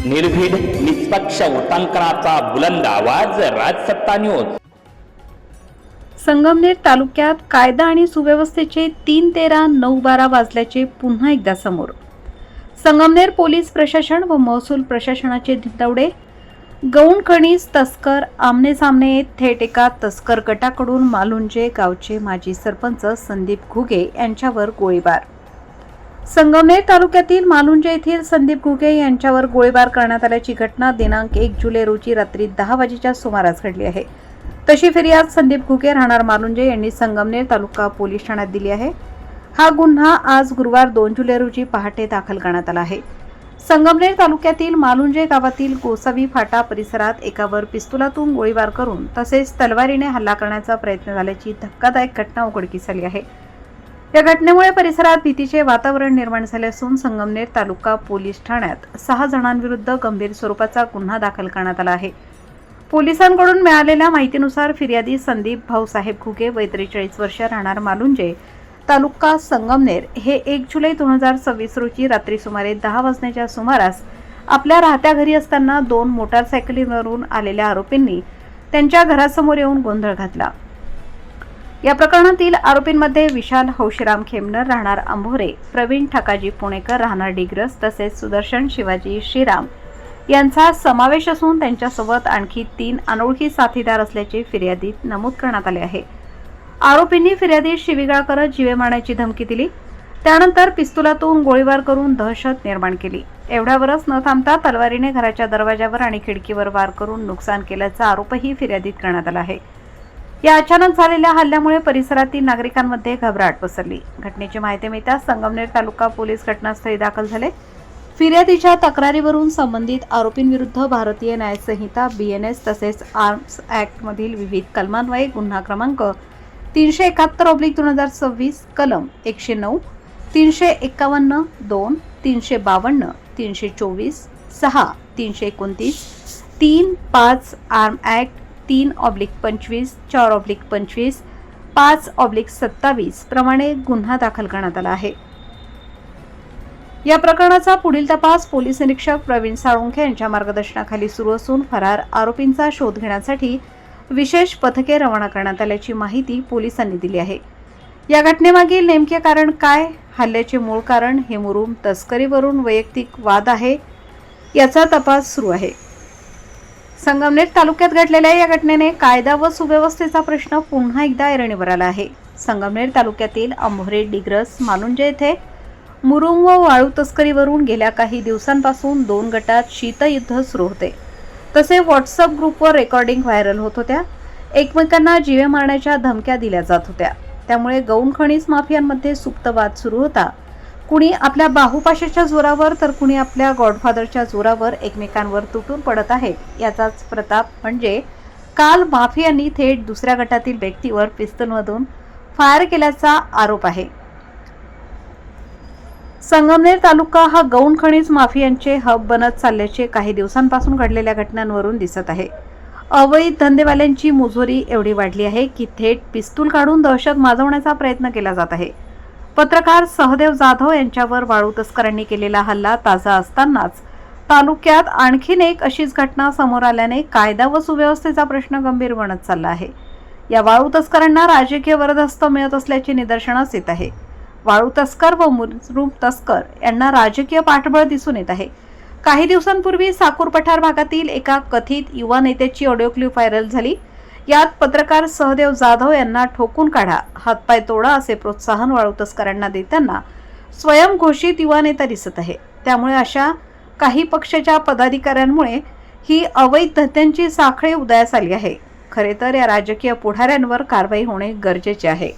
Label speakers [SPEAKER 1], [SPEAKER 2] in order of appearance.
[SPEAKER 1] निर्भीड निष्पक्ष वृत्तांकनाचा बुलंद आवाज राजसत्ता न्यूज।
[SPEAKER 2] संगमनेर तालुक्यात कायदा आणि सुव्यवस्थेचे 3-13-9-12 वाजल्याचे पुन्हा एकदा समोर। संगमनेर पोलीस प्रशासन व महसूल प्रशासनाचे धिंडवडे। गौण खनिज तस्कर आमने सामने येत थेट एका तस्कर गटाकडून मालुंजे गावचे माजी सरपंच संदीप घुगे यांच्यावर गोळीबार। संगमनेर तालुक्यातील मालुंजे येथील संदीप घुगे यांच्यावर गोळीबार करण्यात आल्याची घटना दिनांक 1 जुलै रोजी रात्री 10 वाजेच्या सुमारास घडली आहे। तशी फिर्याद संदीप घुगे राहणार मालुंजे यांनी संगमनेर तालुका पोलीस ठाण्यात दिली आहे। हा गुन्हा आज गुरुवार 2 जुलै रोजी पहाटे दाखल करण्यात आला आहे। संगमनेर तालुक्यातील मालुंजे गावातील गोसावी फाटा परिसरात एकावर पिस्तुलातून गोळीबार करून तसेच तलवारीने हल्ला करण्याचा प्रयत्न झाल्याची धक्कादायक घटना उघडकीस आली आहे। या घटनेमुळे परिसरात भीतीचे वातावरण निर्माण झाले असून संगमनेर तालुका पोलीस ठाण्यात 6 जणांविरुद्ध गंभीर स्वरूपाचा गुन्हा दाखल करण्यात आला आहे। पोलिसांकडून मिळालेल्या माहितीनुसार फिर्यादी संदीप भाऊसाहेब घुगे वय 43 वर्ष राहणार मालुंजे तालुका संगमनेर हे 1 जुलै 2026 रोजी रात्री सुमारे 10 वाजण्याच्या सुमारास आपल्या राहत्या घरी असताना 2 मोटारसायकलीवरून आलेल्या आरोपींनी त्यांच्या घरासमोर येऊन गोंधळ घातला। या प्रकरणातील आरोपींमध्ये विशाल हौशीराम खेमनर राहणार अंभोरे, प्रवीण ठकाजी पुणेकर राहणार डिग्रस तसेच सुदर्शन शिवाजी श्रीराम यांचा समावेश असून त्यांच्यासोबत आणखी 3 अनोळखी साथीदार असल्याचे फिर्यादीत नमूद करण्यात आले आहे। आरोपींनी फिर्यादीत शिवीगाळ करत जीवे मारण्याची धमकी दिली। त्यानंतर पिस्तुलातून गोळीबार करून दहशत निर्माण केली। एवढ्यावरच न थांबता तलवारीने घराच्या दरवाजावर आणि खिडकीवर वार करून नुकसान केल्याचा आरोपही फिर्यादीत करण्यात आला आहे। या अचानक झालेल्या हल्ल्यामुळे परिसरातील नागरिकांमध्ये घबराट पसरली। घटनेची माहिती मिळताच संगमनेर तालुका पोलीस घटनास्थळी दाखल झाले। फिर्यादीच्या तक्रारीवरून संबंधित आरोपींविरुद्ध भारतीय न्याय संहिता BNS तसेच आर्म्स ऍक्ट मधील विविध कलमान्वये गुन्हा क्रमांक 371/2026 कलम 109, 351, 2, 352, 324, 6, 329, 3, 5 आर्म ऍक्ट 3/25, 4/25, 5/27 प्रमाणे गुन्हा दाखल करण्यात आला आहे। या प्रकरणाचा पुढील तपास पोलीस निरीक्षक प्रवीण साळुंखे यांच्या मार्गदर्शनाखाली सुरू असून फरार आरोपींचा शोध घेण्यासाठी विशेष पथके रवाना करण्यात आल्याची माहिती पोलिसांनी दिली आहे। या घटनेमागील नेमके कारण काय, हल्ल्याचे मूळ कारण हे मुरुम तस्करीवरून वैयक्तिक वाद आहे याचा तपास सुरू आहे। संगमनेर तालुक्यात घडलेल्या या घटनेने कायदा व सुव्यवस्थेचा प्रश्न पुन्हा एकदा ऐरणीवर आला आहे। संगमनेर तालुक्यातील अंभोरे, डिग्रस, मालुंजे येथे मुरुम व वाळू तस्करीवरून गेल्या काही दिवसांपासून 2 गटात शीतयुद्ध सुरू होते। तसे व्हॉट्सअप ग्रुपवर रेकॉर्डिंग व्हायरल होत होत्या। एकमेकांना जीवे मारण्याच्या धमक्या दिल्या जात होत्या। त्यामुळे गौण खनिज माफियांमध्ये सुप्त वाद सुरू होता। कुणी आपल्या बाहुपाशाच्या जोरावर तर कुणी आपल्या गॉडफादरच्या जोरावर एकमेकांवर तुटून पडत आहेत। याचाच प्रताप म्हणजे काल माफियांनी थेट दुसऱ्या गटातील व्यक्तीवर पिस्तूलमधून फायर केल्याचा आरोप आहे। संगमनेर तालुका हा गौण खनिज माफियांचे हब बनत चालल्याचे काही दिवसांपासून घडलेल्या घटनांवरून दिसत आहे। अवैध धंदेवाल्यांची मुजोरी एवढी वाढली आहे की थेट पिस्तूल काढून दहशत माजवण्याचा प्रयत्न केला जात आहे। पत्रकार सहदेव जाधव यांच्यावर वाळू तस्करांनी केलेला हल्ला ताजा असतानाच तालुक्यात आणखीन एक अशीच घटना समोर आल्याने कायदा व सुव्यवस्थेचा प्रश्न गंभीर बनत चालला आहे। या वाळू तस्करांना राजकीय वरदहस्त मिळत असल्याचे निदर्शनास येत आहे। वाळू तस्कर व मुरुम तस्कर यांना राजकीय पाठबळ दिसून येत आहे। काही दिवसांपूर्वी साकूर पठार भागातील एका कथित युवा नेत्याची ऑडिओ क्लिप व्हायरल झाली। यात पत्रकार सहदेव जाधव यांना ठोकून काढा, हातपाय तोडा असे प्रोत्साहन वाळू तस्करांना देताना स्वयंघोषित युवा नेता दिसत आहे। त्यामुळे अशा काही पक्षाच्या पदाधिकाऱ्यांमुळे ही अवैध धंद्यांची साखळी उदयास आली आहे। खरे तर या राजकीय पुढाऱ्यांवर कारवाई होणे गरजेचे आहे।